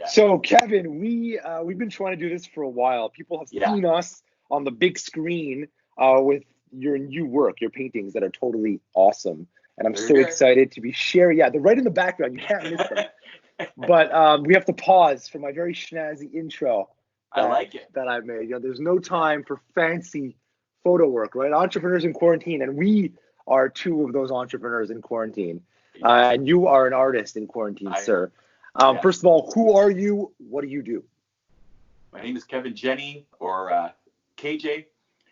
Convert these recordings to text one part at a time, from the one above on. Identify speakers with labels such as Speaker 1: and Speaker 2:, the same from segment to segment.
Speaker 1: So Kevin, we've been trying to do this for a while. People have
Speaker 2: Yeah.
Speaker 1: seen us on the big screen with your new work, your paintings that are totally awesome, and I'm
Speaker 2: They're
Speaker 1: so
Speaker 2: here.
Speaker 1: excited to be sharing. Yeah, they're right in the background. You can't miss them. But we have to pause for my very snazzy intro
Speaker 2: I
Speaker 1: that
Speaker 2: like it.
Speaker 1: that I made. There's no time for fancy photo work, right? Entrepreneurs in quarantine, and we are two of those entrepreneurs in quarantine.
Speaker 2: Yeah.
Speaker 1: And you are an artist in quarantine,
Speaker 2: I am.
Speaker 1: sir. First
Speaker 2: Yes.
Speaker 1: of all, who are you? What do you do?
Speaker 2: My name is Kevin Jenne, or KJ,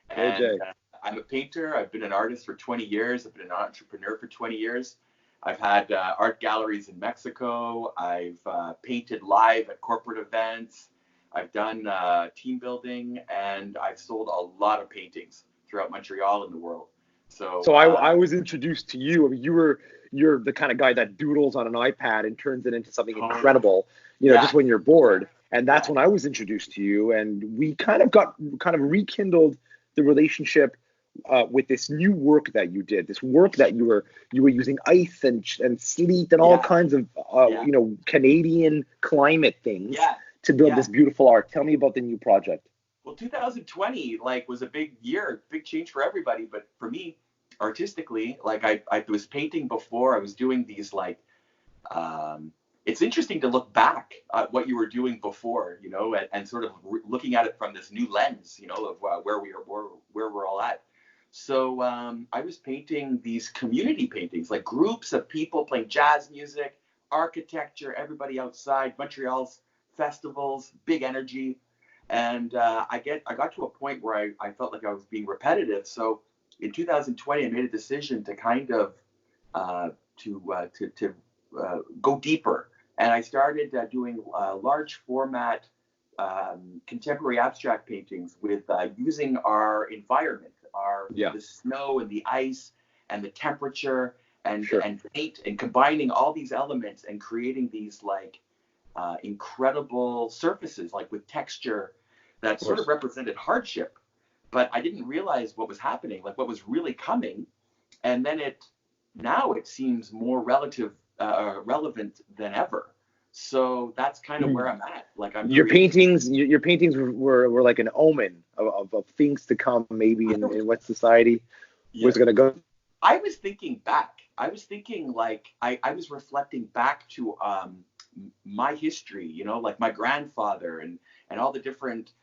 Speaker 2: and
Speaker 1: KJ.
Speaker 2: I'm a painter. I've been an artist for 20 years. I've been an entrepreneur for 20 years. I've had art galleries in Mexico. I've painted live at corporate events. I've done team building, and I've sold a lot of paintings throughout Montreal and the world. So,
Speaker 1: So I was introduced to you. I mean, you're the kind of guy that doodles on an iPad and turns it into something
Speaker 2: totally.
Speaker 1: incredible,
Speaker 2: Yeah.
Speaker 1: just when you're bored. And that's
Speaker 2: Yeah.
Speaker 1: when I was introduced to you, and we kind of rekindled the relationship with this new work that you did. This work that you were using ice and sleet and all
Speaker 2: Yeah.
Speaker 1: kinds of
Speaker 2: Yeah.
Speaker 1: Canadian climate things
Speaker 2: Yeah.
Speaker 1: to build
Speaker 2: Yeah.
Speaker 1: this beautiful art. Tell me about the new project.
Speaker 2: Well, 2020 was a big year, big change for everybody, but for me, artistically, I was painting before. I was doing these um, it's interesting to look back at what you were doing before, and sort of looking at it from this new lens, of where we're all at. So I was painting these community paintings, like groups of people playing jazz music, architecture, everybody outside, Montreal's festivals, big energy. And I got to a point where I felt like I was being repetitive. So in 2020, I made a decision to kind of to go deeper, and I started doing large format contemporary abstract paintings with using our environment, our
Speaker 1: Yeah,
Speaker 2: the snow and the ice and the temperature
Speaker 1: sure,
Speaker 2: and paint, and combining all these elements and creating these incredible surfaces, like with texture that
Speaker 1: of
Speaker 2: sort of
Speaker 1: course.
Speaker 2: represented hardship. But I didn't realize what was happening, like what was really coming. And then now it seems more relevant than ever. So that's kind of where I'm at. Like I'm creating.
Speaker 1: Your paintings were like an omen of things to come, maybe in what society
Speaker 2: Yeah,
Speaker 1: was going to go.
Speaker 2: I was thinking back. I was thinking I was reflecting back to my history, like my grandfather and all the different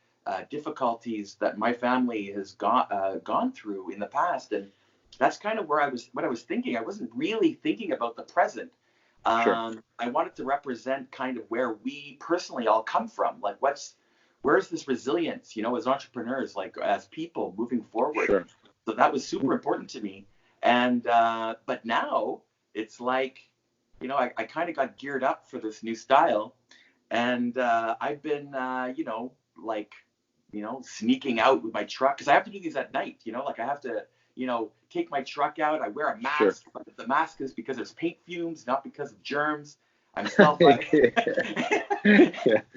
Speaker 2: difficulties that my family has gone through in the past, and that's kind of what I was thinking. I wasn't really thinking about the present.
Speaker 1: Sure,
Speaker 2: I wanted to represent kind of where we personally all come from, like where's this resilience, as entrepreneurs, like as people moving forward.
Speaker 1: sure.
Speaker 2: So that was super important to me. And but now it's like, I kind of got geared up for this new style, and I've been, like, sneaking out with my truck, because I have to do these at night. Like I have to, take my truck out. I wear a
Speaker 1: Sure.
Speaker 2: mask, but the mask is because there's paint fumes, not because of germs. I'm self. And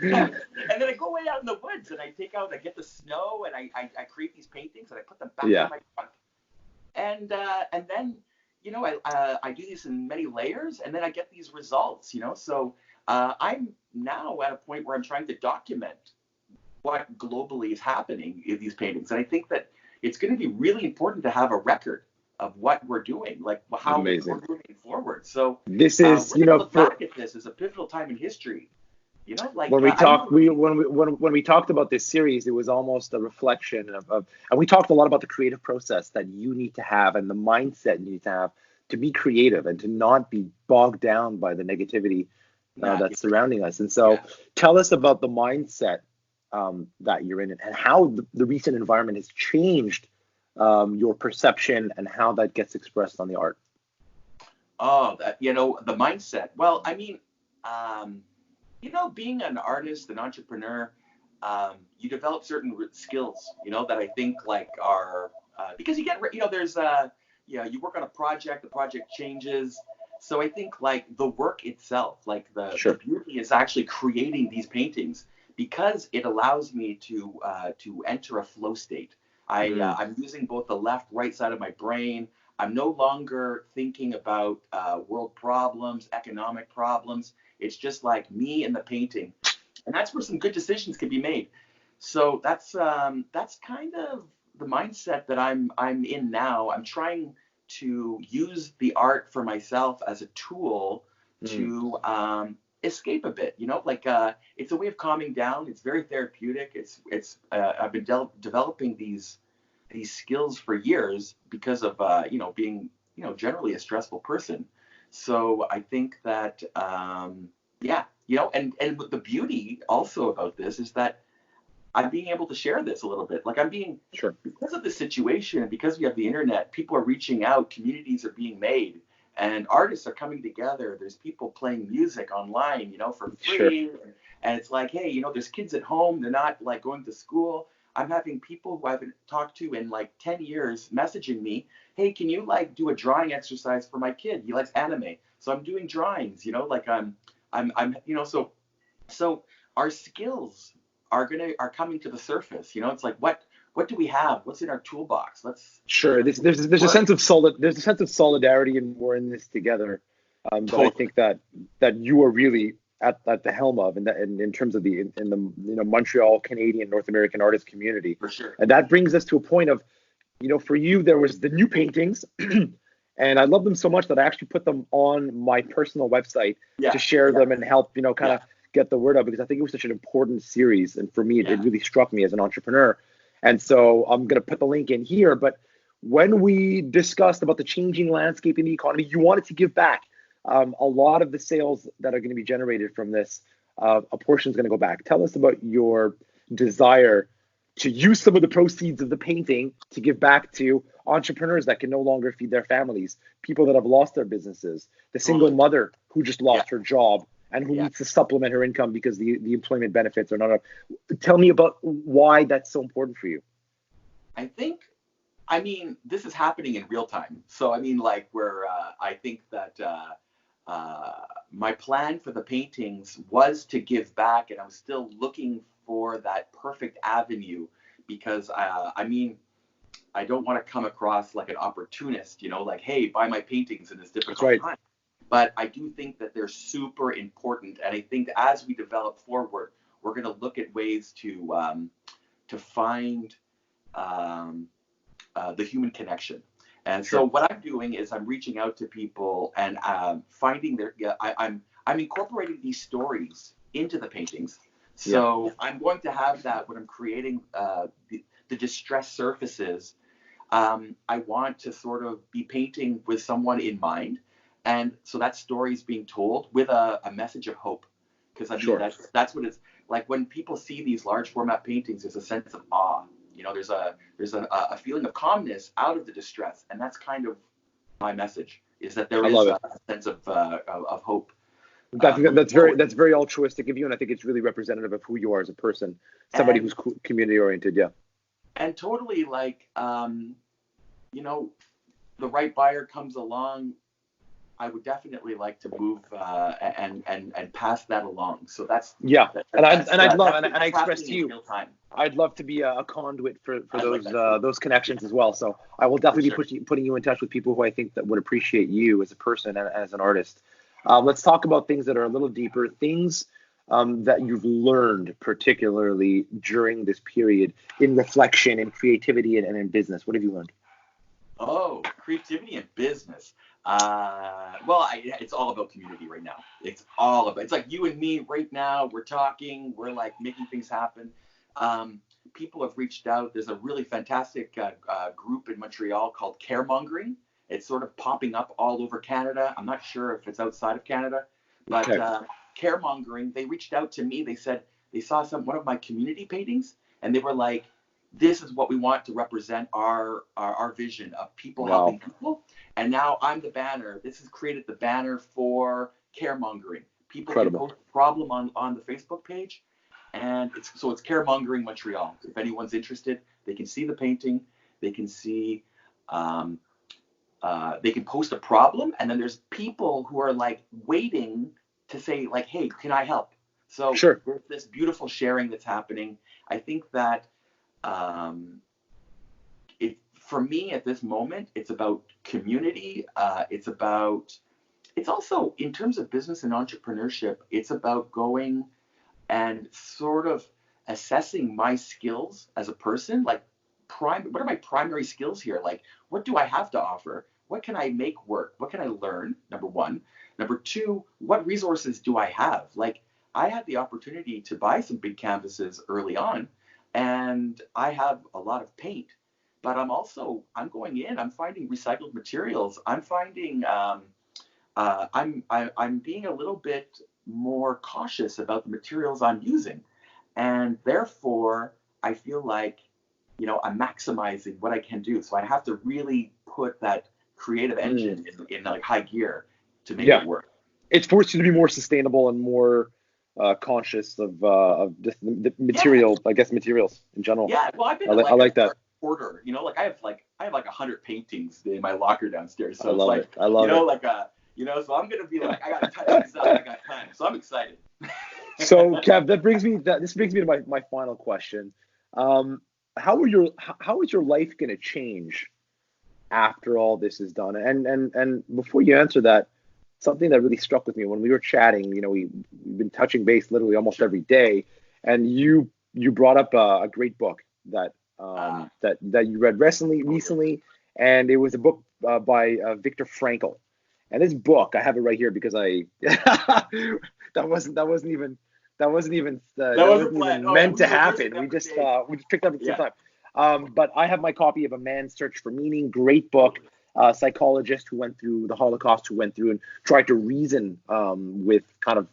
Speaker 1: Yeah.
Speaker 2: then I go way out in the woods and I get the snow, and I create these paintings and I put them back in
Speaker 1: Yeah.
Speaker 2: my truck. And then I do this in many layers, and then I get these results. So I'm now at a point where I'm trying to document what globally is happening in these paintings, and I think that it's going to be really important to have a record of what we're doing, like how we're
Speaker 1: Amazing.
Speaker 2: moving forward. So
Speaker 1: This is,
Speaker 2: we're going to look
Speaker 1: for
Speaker 2: back at this as a pivotal time in history.
Speaker 1: when we
Speaker 2: I
Speaker 1: talked
Speaker 2: remember reading.
Speaker 1: when we talked about this series, it was almost a reflection of and we talked a lot about the creative process that you need to have and the mindset you need to have to be creative and to not be bogged down by the negativity
Speaker 2: Yeah,
Speaker 1: that's surrounding us. And so
Speaker 2: yeah.
Speaker 1: tell us about the mindset that you're in and how the recent environment has changed your perception and how that gets expressed on the art.
Speaker 2: Oh, that the mindset. Well, I mean, um, being an artist, an entrepreneur, you develop certain skills, that I think are because you get, there's you work on a project, the project changes. So I think the work itself, like the
Speaker 1: Sure.
Speaker 2: beauty is actually creating these paintings, because it allows me to enter a flow state.
Speaker 1: Mm,
Speaker 2: I'm using both the left, right side of my brain. I'm no longer thinking about world problems, economic problems. It's just like me and the painting, And that's where some good decisions can be made. So that's kind of the mindset that I'm in now. I'm trying to use the art for myself as a tool to escape a bit. Like it's a way of calming down. It's very therapeutic. I've been developing these skills for years because of being generally a stressful person. So I think that yeah, and the beauty also about this is that I'm being able to share this a little bit. Like
Speaker 1: Sure.
Speaker 2: because of the situation and because we have the internet, people are reaching out, communities are being made, and artists are coming together. There's people playing music online, for free.
Speaker 1: Sure.
Speaker 2: And it's like, hey, there's kids at home. They're not like going to school. I'm having people who I haven't talked to in like 10 years messaging me, hey, can you like do a drawing exercise for my kid? He likes anime. So I'm doing drawings, like so our skills are coming to the surface. It's like what do we have? What's in our toolbox?
Speaker 1: Sure. There's a sense of solidarity, and we're in this together. That I think that you are really at the helm of, and in terms of in the Montreal Canadian North American artist community.
Speaker 2: For sure.
Speaker 1: And that brings us to a point of, for you there was the new paintings, and I love them so much that I actually put them on my personal website to share them and help kind of get the word out, because I think it was such an important series, and for me it really struck me as an entrepreneur. And so I'm going to put the link in here. But when we discussed about the changing landscape in the economy, you wanted to give back. A lot of the sales that are going to be generated from this, a portion is going to go back. Tell us about your desire to use some of the proceeds of the painting to give back to entrepreneurs that can no longer feed their families, people that have lost their businesses, the single mother who just lost her job and who needs to supplement her income because the employment benefits are not enough. Tell me about why that's so important for you.
Speaker 2: I mean, this is happening in real time. So, I mean, like I think that my plan for the paintings was to give back, and I'm still looking for that perfect avenue because, I mean, I don't want to come across like an opportunist, like, hey, buy my paintings in this difficult time. But I do think that they're super important, and I think as we develop forward, we're going to look at ways to find the human connection. And so what I'm doing is I'm reaching out to people and finding I'm incorporating these stories into the paintings. So I'm going to have that when I'm creating the distressed surfaces. I want to sort of be painting with someone in mind. And so that story is being told with a message of hope. Because I mean, that's what it's like when people see these large format paintings, there's a sense of awe. There's a feeling of calmness out of the distress. And that's kind of my message, is that there is a sense of hope.
Speaker 1: That's very altruistic of you. And I think it's really representative of who you are as a person, somebody who's community oriented. Yeah.
Speaker 2: And totally like, the right buyer comes along, I would definitely like to move and pass that along. So that's
Speaker 1: I express to you, I'd love to be a conduit for those connections as well. So I will definitely be putting you in touch with people who I think that would appreciate you as a person and as an artist. Let's talk about things that are a little deeper, things that you've learned particularly during this period in reflection, in creativity, and in business. What have you learned?
Speaker 2: Oh, creativity and business. It's all about community right now. It's like you and me right now. We're talking. We're like making things happen. People have reached out. There's a really fantastic group in Montreal called Caremongering. It's sort of popping up all over Canada. I'm not sure if it's outside of Canada, but Caremongering. They reached out to me. They said they saw one of my community paintings, and they were like, this is what we want to represent our vision of people helping people. And now I'm the banner. This has created the banner for Caremongering. People can post a problem on the Facebook page. And it's Caremongering Montreal. If anyone's interested, they can see the painting. They can see, they can post a problem. And then there's people who are like waiting to say like, hey, can I help? So there's this beautiful sharing that's happening. I think that for me at this moment, it's about community. It's also in terms of business and entrepreneurship, it's about going and sort of assessing my skills as a person, like what are my primary skills here? Like, what do I have to offer? What can I make work? What can I learn? Number one. Number two, what resources do I have? Like, I had the opportunity to buy some big canvases early on, and I have a lot of paint. But I'm going in. I'm finding recycled materials. I'm finding I'm being a little bit more cautious about the materials I'm using, and therefore I feel like, I'm maximizing what I can do. So I have to really put that creative engine in like high gear to make it work.
Speaker 1: It's forced you to be more sustainable and more conscious of just the material, I guess, materials in general.
Speaker 2: Yeah, well, I've been
Speaker 1: I like that.
Speaker 2: Order, like I have like 100 paintings in my locker downstairs. So
Speaker 1: I love it. I love it.
Speaker 2: So I'm gonna be like, I gotta touch these up. I got time. So I'm excited.
Speaker 1: So Kev, this brings me to my final question. How is your life gonna change after all this is done? And before you answer that, something that really struck with me when we were chatting, we've been touching base literally almost every day, and you brought up a great book that you read recently, and it was a book by Viktor Frankl. And this book, I have it right here because that wasn't even meant to happen. We just picked up at the same time. But I have my copy of A Man's Search for Meaning. Great book. Psychologist who went through the Holocaust, who went through and tried to reason with kind of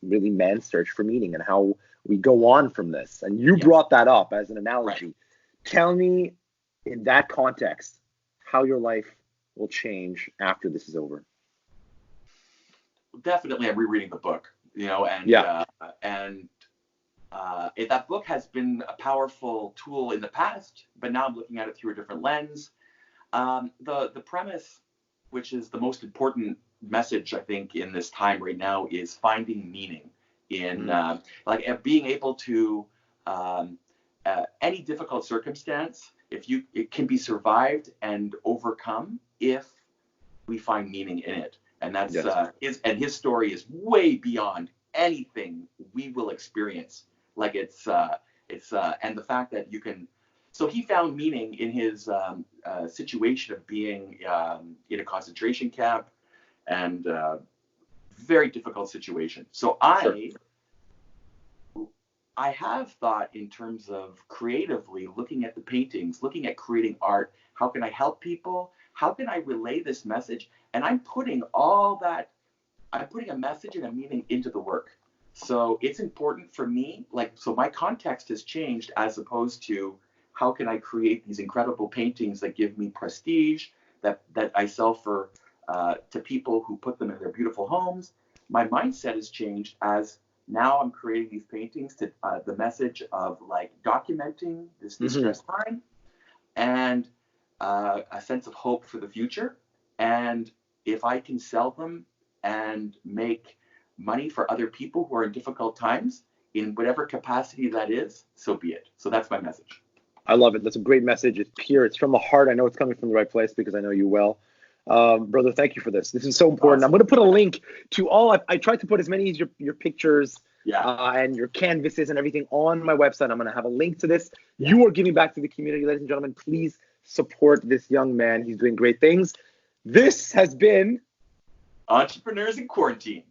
Speaker 1: really man's search for meaning and how we go on from this. And you brought that up as an analogy. Right. Tell me, in that context, how your life will change after this is over.
Speaker 2: Definitely, I'm rereading the book, that book has been a powerful tool in the past, but now I'm looking at it through a different lens. The premise, which is the most important message, I think, in this time right now, is finding meaning in being able to any difficult circumstance. It can be survived and overcome if we find meaning in it, and that's his story is way beyond anything we will experience. Like and the fact that you can. So he found meaning in his situation of being in a concentration camp and very difficult situation. So I have thought in terms of creatively looking at the paintings, looking at creating art. How can I help people? How can I relay this message? And I'm putting a message and a meaning into the work. So it's important for me. So my context has changed as opposed to how can I create these incredible paintings that give me prestige, that I sell for to people who put them in their beautiful homes. My mindset has changed as now I'm creating these paintings to the message of documenting this distressed time and a sense of hope for the future. And if I can sell them and make money for other people who are in difficult times in whatever capacity that is, so be it. So that's my message.
Speaker 1: I love it. That's a great message. It's pure. It's from the heart. I know it's coming from the right place because I know you well. Brother, thank you for this. This is so important. Awesome. I'm going to put a link to all. I tried to put as many as your pictures and your canvases and everything on my website. I'm going to have a link to this. You are giving back to the community, ladies and gentlemen. Please support this young man. He's doing great things. This has been
Speaker 2: Entrepreneurs in Quarantine.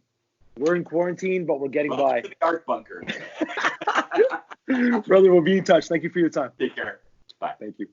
Speaker 1: We're in quarantine, but we're getting by.
Speaker 2: To the art bunker.
Speaker 1: Brother, we'll be in touch. Thank you for your time.
Speaker 2: Take care. Bye.
Speaker 1: Thank you.